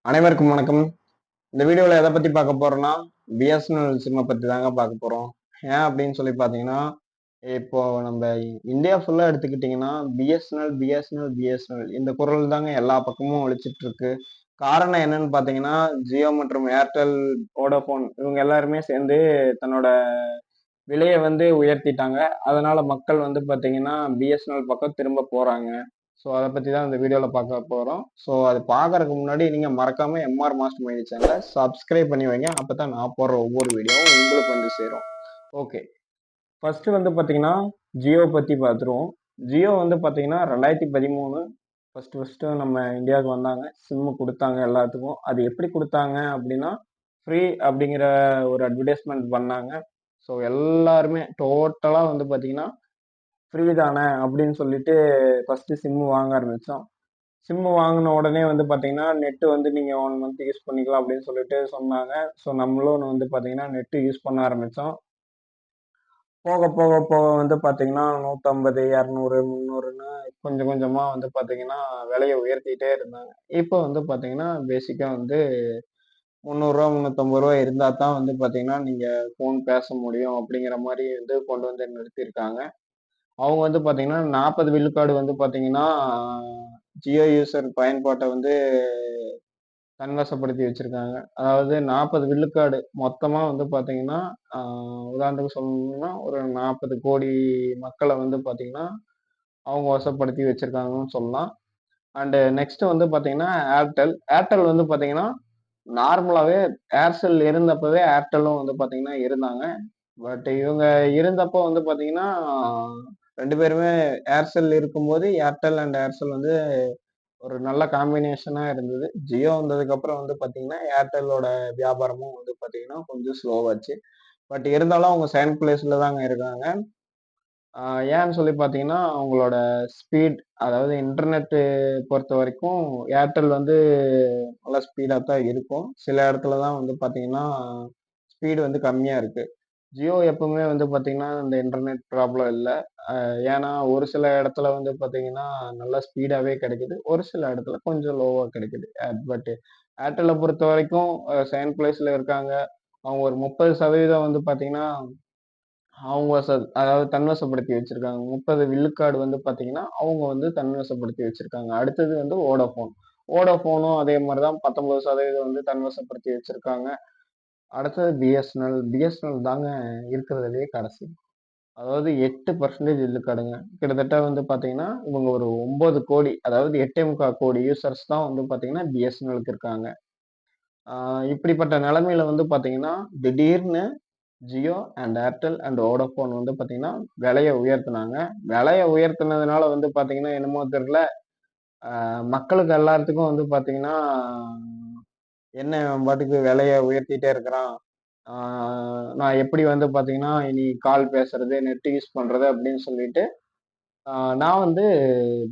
அனைவருக்கும் வணக்கம். இந்த வீடியோல எதை பத்தி பார்க்க போறோம்னா, பிஎஸ்என்எல் சிம்ம பத்தி தாங்க பார்க்க போறோம். ஏன் அப்படின்னு சொல்லி பார்த்தீங்கன்னா, இப்போ நம்ம இந்தியா ஃபுல்லா எடுத்துக்கிட்டீங்கன்னா, பிஎஸ்என்எல், பிஎஸ்என்எல், பிஎஸ்என்எல் இந்த குரல் தாங்க எல்லா பக்கமும் ஒலிச்சிட்டு இருக்கு. காரணம் என்னன்னு பார்த்தீங்கன்னா, ஜியோ மற்றும் ஏர்டெல், வோடாஃபோன் இவங்க எல்லாருமே சேர்ந்து தன்னோட விலைய உயர்த்திட்டாங்க. அதனால மக்கள் பார்த்தீங்கன்னா, பிஎஸ்என்எல் பக்கம் திரும்ப போறாங்க. ஸோ அத பத்தி தான் இந்த வீடியோல பார்க்க போறோம். ஸோ அது பார்க்கறதுக்கு முன்னாடி நீங்க மறக்காம எம்ஆர் மாஸ்டர் மைண்ட் சேனல சப்ஸ்கிரைப் பண்ணி வைங்க. அப்பதான் நான் போடுற ஒவ்வொரு வீடியோவும் உங்களுக்கு சேரும். ஓகே. ஃபர்ஸ்ட் பார்த்தீங்கன்னா, ஜியோ பத்தி பார்த்துருவோம். ஜியோ பார்த்தீங்கன்னா 2013 ஃபர்ஸ்ட் நம்ம இந்தியாவுக்கு வந்தாங்க. சிம் குடுத்தாங்க எல்லாத்துக்கும். அது எப்படி குடுத்தாங்க அப்படின்னா, ஃப்ரீ அப்படிங்கிற ஒரு அட்வர்டைஸ்மென்ட் பண்ணாங்க. ஸோ எல்லாருமே டோட்டலா பார்த்தீங்கன்னா, ஃப்ரீ தானே அப்படின்னு சொல்லிட்டு ஃபர்ஸ்ட் சிம் வாங்க ஆரம்பிச்சோம். சிம் வாங்கின உடனே பார்த்தீங்கன்னா, நெட் நீங்க 1 மந்த் யூஸ் பண்ணிக்கலாம் அப்படின்னு சொல்லிட்டு சொன்னாங்க. ஸோ நம்மளும் பார்த்தீங்கன்னா, நெட் யூஸ் பண்ண ஆரம்பிச்சோம். போக போக போக பார்த்தீங்கன்னா, 150, 200, 300ன்னு கொஞ்சம் கொஞ்சமா பார்த்தீங்கன்னா, விலைய உயர்த்திட்டே இருந்தாங்க. இப்போ பார்த்தீங்கன்னா, பேசிக்கா ரூ. 300, ரூ. 350 இருந்தா தான் பார்த்தீங்கன்னா, நீங்க ஃபோன் பேச முடியும் அப்படிங்கிற மாரி கொண்டு நிறுத்தியிருக்காங்க. அவங்க பார்த்தீங்கன்னா, 40 விழுக்காடு பார்த்தீங்கன்னா, ஜியோ யூசர் பயன்பாட்ட தன்வசப்படுத்தி வச்சிருக்காங்க. அதாவது 40 விழுக்காடு மொத்தமா பார்த்தீங்கன்னா, ஆ உதாரணத்துக்கு சொல்லணும்னா, ஒரு 40,00,00,000 மக்கள பார்த்தீங்கன்னா, அவங்க வசப்படுத்தி வச்சிருக்காங்கன்னு சொல்லலாம். அண்ட் நெக்ஸ்ட் பார்த்தீங்கன்னா, ஏர்டெல். ஏர்டெல் பார்த்தீங்கன்னா, நார்மலாவே ஏர்செல் இருந்தப்பவே ஏர்டெல்லும் பார்த்தீங்கன்னா இருந்தாங்க. பட் இவங்க இருந்தப்போ பார்த்தீங்கன்னா, 2 பேருமே ஏர்செல் இருக்கும்போது ஏர்டெல் அண்ட் ஏர்செல் ஒரு நல்ல காம்பினேஷனா இருந்தது. ஜியோ வந்ததுக்கப்புறம் பார்த்தீங்கன்னா, ஏர்டெல்லோட வியாபாரமும் பார்த்தீங்கன்னா, கொஞ்சம் ஸ்லோவாச்சு. பட் இருந்தாலும் அவங்க செகண்ட் பிளேஸ்ல தாங்க இருக்காங்க. ஆ ஏன்னு சொல்லி பார்த்தீங்கன்னா, அவங்களோட ஸ்பீட் அதாவது இன்டர்நெட்டு பொறுத்தவரைக்கும் ஏர்டெல் நல்லா ஸ்பீடா தான் இருக்கும். சில இடத்துல தான் பார்த்தீங்கன்னா, ஸ்பீடு கம்மியா இருக்கு. ஜியோ எப்பவுமே பார்த்தீங்கன்னா, இந்த இன்டர்நெட் ப்ராப்ளம் இல்ல. ஏன்னா, ஒரு சில இடத்துல பார்த்தீங்கன்னா, நல்லா ஸ்பீடாவே கிடைக்குது. ஒரு சில இடத்துல கொஞ்சம் லோவா கிடைக்குது. பட் ஏர்டெல்ல பொறுத்தவரைக்கும் செகண்ட் பிளேஸ்ல இருக்காங்க. அவங்க ஒரு 30% பார்த்தீங்கன்னா, அவங்க அதாவது தன்வசப்படுத்தி வச்சிருக்காங்க. 30 விழுக்காடு பார்த்தீங்கன்னா, அவங்க தன்வசப்படுத்தி வச்சிருக்காங்க. அடுத்தது வோடாஃபோன். வோடாஃபோனும் அதே மாரி தான் 19% தன்வசப்படுத்தி வச்சிருக்காங்க. அடுத்தது பிஎஸ்என்எல். பிஎஸ்என்எல் தாங்க இருக்கிறதுலயே கடைசி. அதாவது 8% விழுக்காடுங்க. கிட்டத்தட்ட பார்த்தீங்கன்னா, இவங்க ஒரு 9,00,00,000 அதாவது 8,25,00,000 யூசர்ஸ் தான் பார்த்தீங்கன்னா, பிஎஸ்என்எல்க்கு இருக்காங்க. ஆ இப்படிப்பட்ட நிலைமையில பார்த்தீங்கன்னா, திடீர்னு Jio and Airtel and Vodafone பார்த்தீங்கன்னா, விலைய உயர்த்துனாங்க. விலைய உயர்த்துனதுனால பார்த்தீங்கன்னா, என்னமோ தெரியல, மக்களுக்கு எல்லாத்துக்கும் பார்த்தீங்கன்னா, என்ன இவன் பாட்டுக்கு விலைய உயர்த்திட்டே இருக்கிறான். ஆ நான் எப்படி பார்த்தீங்கன்னா, இனி கால் பேசுறது, நெட் யூஸ் பண்றது அப்படின்னு சொல்லிட்டு, ஆ நான்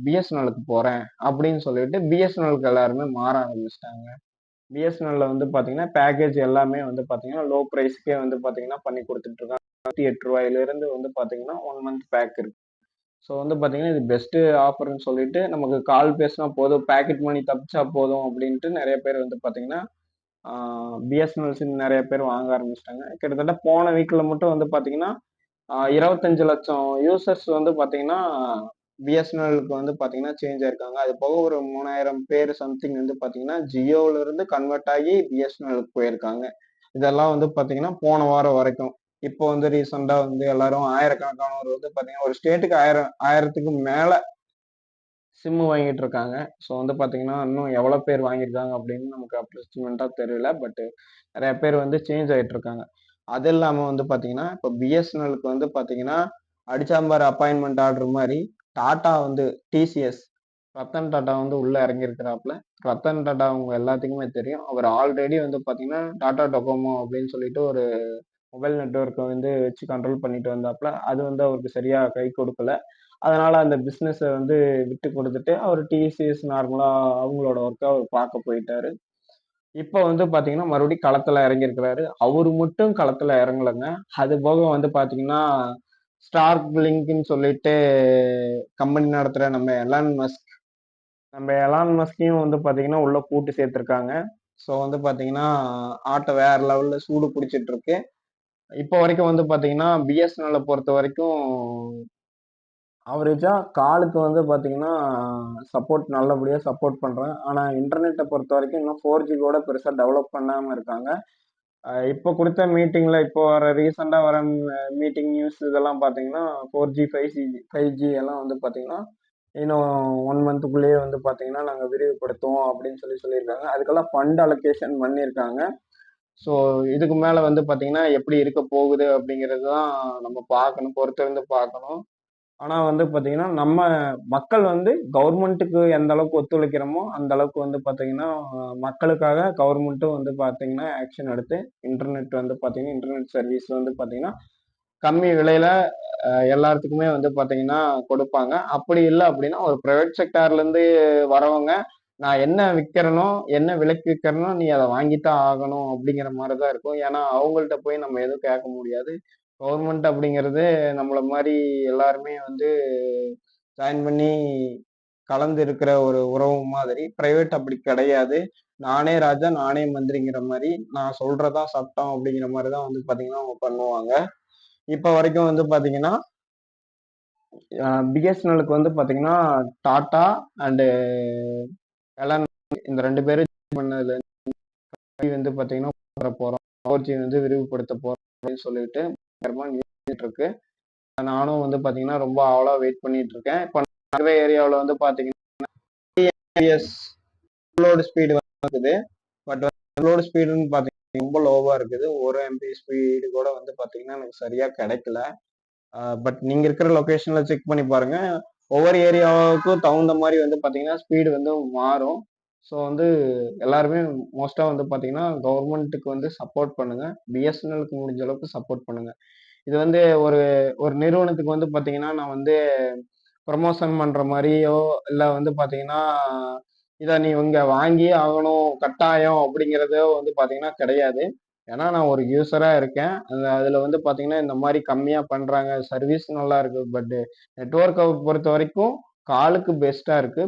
பிஎஸ்என்எல்லுக்கு போறேன் அப்படின்னு சொல்லிட்டு, பிஎஸ்என்எல்லுக்கு எல்லாருமே மாற ஆரம்பிச்சுட்டாங்க. பிஎஸ்என்எல்ல பார்த்தீங்கன்னா, பேக்கேஜ் எல்லாமே பார்த்தீங்கன்னா, லோ பிரைஸ்க்கே பார்த்தீங்கன்னா, பண்ணி குடுத்துட்டு இருக்காங்க. ரூ. 108லிருந்து பார்த்தீங்கன்னா, 1 மந்த் பேக் இருக்கு. ஸோ பார்த்தீங்கன்னா, இது பெஸ்ட் ஆஃபர்ன்னு சொல்லிட்டு, நமக்கு கால் பேசினா போதும், பாக்கெட் மணி தப்பிச்சா போதும் அப்படின்ட்டு நெறைய பேர் பார்த்தீங்கன்னா, ஆ பிஎஸ்என்எல் சிம் நெறைய பேர் வாங்க ஆரம்பிச்சுட்டாங்க. கிட்டத்தட்ட போன வீக்ல மட்டும் பார்த்தீங்கன்னா, 25,00,000 யூசர்ஸ் பார்த்தீங்கன்னா, பிஎஸ்என்எல்லுக்கு பார்த்தீங்கன்னா சேஞ்ச் ஆயிருக்காங்க. அது போக ஒரு 3,000 பேர் சம்திங் பார்த்தீங்கன்னா, ஜியோல இருந்து கன்வெர்ட் ஆகி பிஎஸ்என்எல்லுக்கு போயிருக்காங்க. இதெல்லாம் பார்த்தீங்கன்னா, போன வாரம் வரைக்கும். இப்போ ரீசென்ட்டா எல்லாரும் ஆயிரக்கணக்கானோர் பார்த்தீங்கன்னா, ஒரு ஸ்டேட்டுக்கு 1000க்கு மேல சிம் வாங்கிட்டு இருக்காங்க. ஸோ பார்த்தீங்கன்னா, இன்னும் எவ்வளோ பேர் வாங்கியிருக்காங்க அப்படின்னு நமக்கு அப்ராக்ஸிமேட்டா தெரியல. பட் நெறைய பேர் சேஞ்ச் ஆயிட்டு இருக்காங்க. அது இல்லாம பார்த்தீங்கன்னா, இப்ப பிஎஸ்என்எல்லுக்கு பார்த்தீங்கன்னா, அடிச்சாம்பாரு அப்பாயின்ட்மென்ட் ஆர்டர் மாரி டாடா டிசிஎஸ் ரத்தன் டாடா உள்ள இறங்கியிருக்கிறாப்ல. ரத்தன் டாடா உங்க எல்லாத்துக்குமே தெரியும். அவர் ஆல்ரெடி பார்த்தீங்கன்னா, டாடா டொகோமோ அப்படின்னு சொல்லிட்டு ஒரு மொபைல் நெட்வொர்க்க வச்சு கண்ட்ரோல் பண்ணிட்டு வந்தாப்ல. அது அவருக்கு சரியா கை கொடுக்கல. அதனால அந்த பிசினஸ விட்டு குடுத்துட்டு, அவரு டிசிஎஸ் நார்மலா அவங்களோட ஒர்க்க அவர் பார்க்க போயிட்டாரு. இப்ப பார்த்தீங்கன்னா, மறுபடியும் களத்துல இறங்கியிருக்கிறாரு. அவரு மட்டும் களத்துல இறங்கலங்க. அது போக பார்த்தீங்கன்னா, ஸ்டார்க் லிங்க்ன்னு சொல்லிட்டு கம்பெனி நடத்துற நம்ம எலான் மஸ்கையும் பார்த்தீங்கன்னா, உள்ள கூட்டு சேர்த்திருக்காங்க. ஸோ வந்து பார்த்தீங்கன்னா, ஆட்டம் வேற லெவல்ல சூடு பிடிச்சிட்டு இருக்கு. இப்போ வரைக்கும் வந்து பார்த்தீங்கன்னா, பிஎஸ்என்எல்ல பொறுத்தவரைக்கும் அவரேஜா காலுக்கு வந்து பார்த்தீங்கன்னா, நல்லபடியா சப்போர்ட் பண்றாங்க. ஆனா இன்டர்நெட்ட பொறுத்தவரைக்கும் இன்னும் 4G கூட பெருசா டெவலப் பண்ணாம இருக்காங்க. இப்போ குடுத்த மீட்டிங்ல இப்போ வர ரீசென்ட்டா வர மீட்டிங் நியூஸ் இதெல்லாம் பார்த்தீங்கன்னா, 4G, 5G எல்லாம் வந்து பார்த்தீங்கன்னா, இன்னும் 1 மந்த்துக்குள்ளேயே வந்து பார்த்தீங்கன்னா, நாங்க விரிவுபடுத்துவோம் அப்படின்னு சொல்லியிருக்காங்க. அதுக்கெல்லாம் ஃபண்ட் அலோகேஷன் பண்ணியிருக்காங்க. ஸோ இதுக்கு மேல வந்து பார்த்தீங்கன்னா, எப்படி இருக்க போகுது அப்படிங்கிறது தான் நம்ம பார்க்கணும். பொறுத்திருந்து பார்க்கணும். ஆனா வந்து பார்த்தீங்கன்னா, நம்ம மக்கள் வந்து கவர்மெண்ட்டுக்கு எந்த அளவுக்கு ஒத்துழைக்கிறோமோ, அந்த அளவுக்கு வந்து பார்த்தீங்கன்னா, மக்களுக்காக கவர்மெண்ட்டும் வந்து பார்த்தீங்கன்னா, ஆக்ஷன் எடுத்து இன்டர்நெட் சர்வீஸ் வந்து பார்த்தீங்கன்னா, கம்மி விலையில எல்லாத்துக்குமே வந்து பார்த்தீங்கன்னா கொடுப்பாங்க. அப்படி இல்ல அப்படின்னா, ஒரு பிரைவேட் செக்டார்லேருந்து வரவங்க, நான் என்ன விக்கிறேனோ, என்ன விலைக்கு விக்கிறேனோ, நீ அத வாங்கித்தான் ஆகணும் அப்படிங்கிற மாரி தான் இருக்கும். ஏன்னா, அவங்கள்ட்ட போய் நம்ம எதுவும் கேட்க முடியாது. கவர்மெண்ட் அப்படிங்கிறது நம்மள மாரி எல்லாருமே வந்து ஜாயின் பண்ணி கலந்து இருக்கிற ஒரு உறவு மாதிரி. பிரைவேட் அப்படி கிடையாது. நானே ராஜா, நானே மந்திரிங்கிற மாரி, நான் சொல்றது தான் சட்டம் அப்படிங்கிற மாரி தான் வந்து பார்த்தீங்கன்னா, அவங்க பண்ணுவாங்க. இப்ப வரைக்கும் வந்து பார்த்தீங்கன்னா, பிஎஸ்என்எல்லுக்கு வந்து பார்த்தீங்கன்னா, டாடா அண்டு எலான் இந்த 2 பேரும் பண்ணதுல வந்து பார்த்தீங்கன்னா, போறோம். 4G வந்து விரிவுபடுத்த போறோம் அப்படின்னு சொல்லிட்டு பயங்கரமா நியூஸ் இருக்கு. நானும் வந்து பார்த்தீங்கன்னா, ரொம்ப ஆவலா வெயிட் பண்ணிட்டு இருக்கேன். இப்ப நகர ஏரியாவுல வந்து பார்த்தீங்கன்னா, எஸ் அப்லோட் ஸ்பீடு இருக்குது. பட் அப்லோட் ஸ்பீடுன்னு பார்த்தீங்கன்னா, ரொம்ப லோவா இருக்குது. 1 எம்பி ஸ்பீடு கூட வந்து பார்த்தீங்கன்னா, எனக்கு சரியா கிடைக்கல. பட் நீங்க இருக்கிற லொகேஷன்ல செக் பண்ணி பாருங்க. ஒவ்வொரு ஏரியாவுக்கும் தகுந்த மாரி வந்து பார்த்தீங்கன்னா, ஸ்பீடு வந்து மாறும். ஸோ வந்து எல்லாருமே மோஸ்ட்டா வந்து பார்த்தீங்கன்னா, கவர்மெண்ட்டுக்கு வந்து சப்போர்ட் பண்ணுங்க. பிஎஸ்என்எல்லுக்கு முடிஞ்ச அளவுக்கு சப்போர்ட் பண்ணுங்க. இது வந்து ஒரு ஒரு நிறுவனத்துக்கு வந்து பார்த்தீங்கன்னா, நான் வந்து ப்ரமோஷன் பண்ற மாரியோ, இல்ல வந்து பார்த்தீங்கன்னா, இத நீ இங்க வாங்கியே ஆகணும், கட்டாயம் அப்படிங்கிறதோ வந்து பார்த்தீங்கன்னா கிடையாது. ஏன்னா நான் ஒரு யூசரா இருக்கேன். அதுல வந்து பார்த்தீங்கன்னா, இந்த மாரி கம்மியா பண்றாங்க. சர்வீஸ் நல்லா இருக்கு. நெட்வொர்க்க பொறுத்தவரைக்கும் காலுக்கு பெஸ்ட்டா இருக்கு.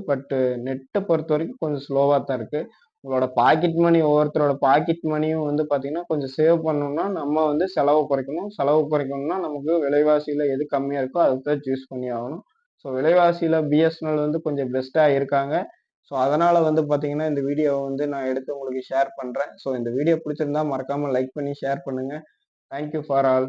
நெட்ட பொறுத்தவரைக்கும் கொஞ்சம் ஸ்லோவா தான் இருக்கு. உங்களோட பாக்கெட் மணி ஒவ்வொருத்தரோட பாக்கெட் மணியும் வந்து பார்த்தீங்கன்னா, கொஞ்சம் சேவ் பண்ணணும்னா, நம்ம வந்து செலவு குறைக்கணும். செலவு குறைக்கணும்னா, நமக்கு விலைவாசியில எது கம்மியா இருக்கோ, அத தான் சூஸ் பண்ணி ஆகணும். ஸோ விலைவாசியில பிஎஸ்என்எல் வந்து கொஞ்சம் பெஸ்ட்டா இருக்காங்க. ஸோ அதனால வந்து பார்த்தீங்கன்னா, இந்த வீடியோவ வந்து நான் எடுத்து உங்களுக்கு ஷேர் பண்றேன். ஸோ இந்த வீடியோ பிடிச்சிருந்தா மறக்காம லைக் பண்ணி ஷேர் பண்ணுங்க. Thank you for all.